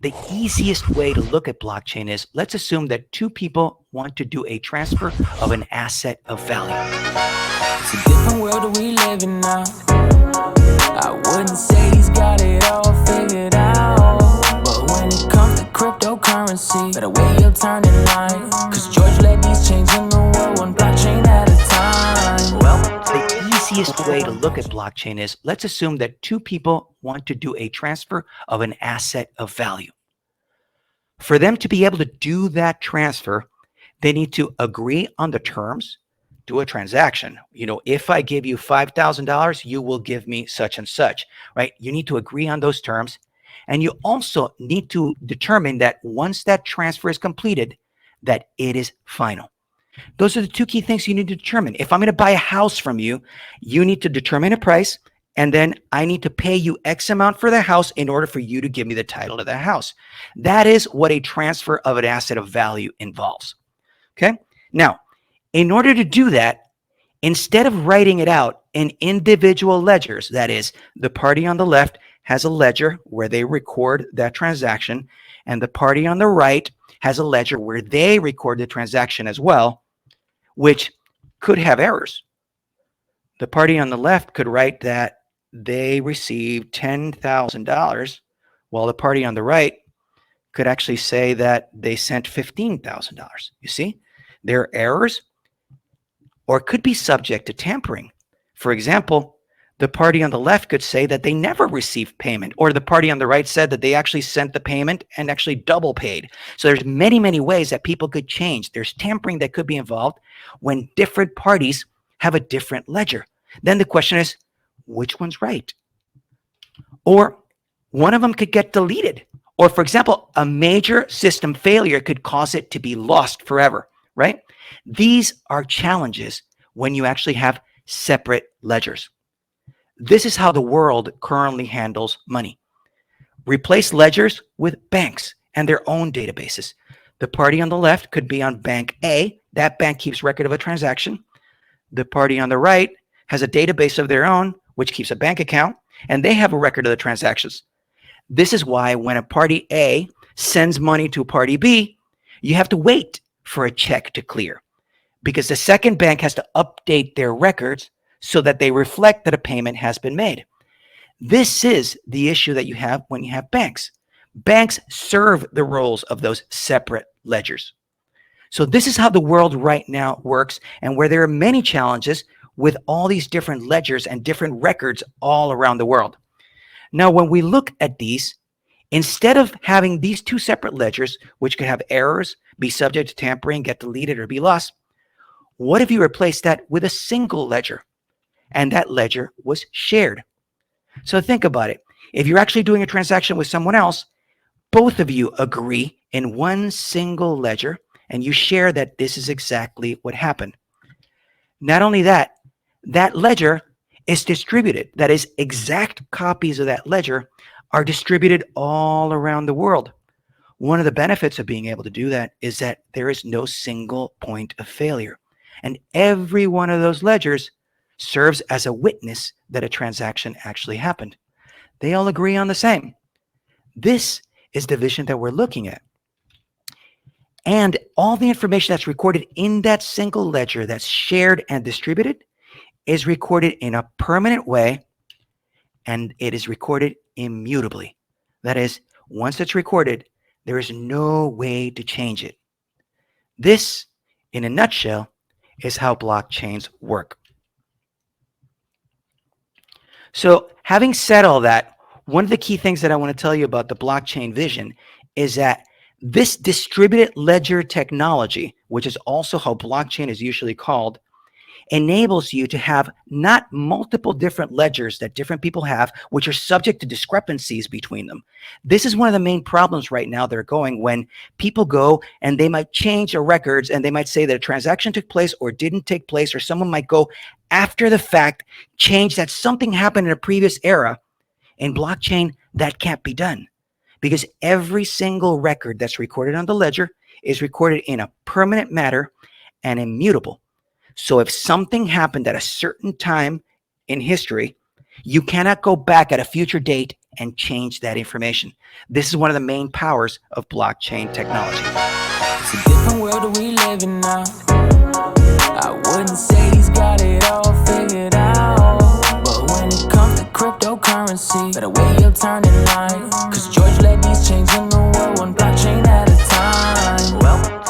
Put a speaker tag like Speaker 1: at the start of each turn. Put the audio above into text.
Speaker 1: the easiest way to look at blockchain is, let's assume that two people want to do a transfer of an asset of value.
Speaker 2: It's a different world that we live in now. I wouldn't say he's got it all figured out, but when it comes to cryptocurrency, better wait your turn in line, cause George Levy's changing the world one blockchain at a time.
Speaker 1: Well, the easiest way to look at blockchain is, let's assume that two people want to do a transfer of an asset of value. For them to be able to do that transfer, they need to agree on the terms, do a transaction. If I give you $5,000, you will give me such and such, right? You need to agree on those terms. And you also need to determine that once that transfer is completed, that it is final. Those are the two key things you need to determine. If I'm going to buy a house from you, you need to determine a price, and then I need to pay you X amount for the house in order for you to give me the title to the house. That is what a transfer of an asset of value involves. Okay? Now, in order to do that, instead of writing it out in individual ledgers, that is, the party on the left has a ledger where they record that transaction, and the party on the right has a ledger where they record the transaction as well, which could have errors. The party on the left could write that they received $10,000, while the party on the right could actually say that they sent $15,000. You see, there are errors, or could be subject to tampering. For example, the party on the left could say that they never received payment, or the party on the right said that they actually sent the payment and actually double paid. So there's many, many ways that people could change. There's tampering that could be involved when different parties have a different ledger. Then the question is, which one's right? Or one of them could get deleted. Or for example, a major system failure could cause it to be lost forever, right? These are challenges when you actually have separate ledgers. This is how the world currently handles money. Replace ledgers with banks and their own databases. The party on the left could be on bank A. That bank keeps record of a transaction. The party on the right has a database of their own, which keeps a bank account, and they have a record of the transactions. This is why when a party A sends money to party B, you have to wait for a check to clear, because the second bank has to update their records so that they reflect that a payment has been made. This is the issue that you have when you have banks. Banks serve the roles of those separate ledgers. So this is how the world right now works, and where there are many challenges with all these different ledgers and different records all around the world. Now, when we look at these, instead of having these two separate ledgers, which could have errors, be subject to tampering, get deleted, or be lost, what if you replace that with a single ledger, and that ledger was shared? So think about it. If you're actually doing a transaction with someone else, both of you agree in one single ledger, and you share that this is exactly what happened. Not only that, that ledger is distributed. That is, exact copies of that ledger are distributed all around the world. One of the benefits of being able to do that is that there is no single point of failure. And every one of those ledgers serves as a witness that a transaction actually happened. They all agree on the same. This is the vision that we're looking at. And all the information that's recorded in that single ledger that's shared and distributed is recorded in a permanent way, and it is recorded immutably. That is, once it's recorded, there is no way to change it. This, in a nutshell, is how blockchains work. So, having said all that, one of the key things that I want to tell you about the blockchain vision is that this distributed ledger technology, which is also how blockchain is usually called, enables you to have not multiple different ledgers that different people have, which are subject to discrepancies between them. This is one of the main problems right now that are going when people go and they might change their records, and they might say that a transaction took place or didn't take place, or someone might go after the fact, change that something happened in a previous era. In blockchain, that can't be done, because every single record that's recorded on the ledger is recorded in a permanent matter and immutable. So if something happened at a certain time in history, you cannot go back at a future date and change that information. This is one of the main powers of blockchain technology.
Speaker 2: It's a different world that we live in now. I wouldn't say he's got it all figured out, but when it comes to cryptocurrency, better wait your turn in line, cause George Levy's changing the world one blockchain at a time.
Speaker 1: Well,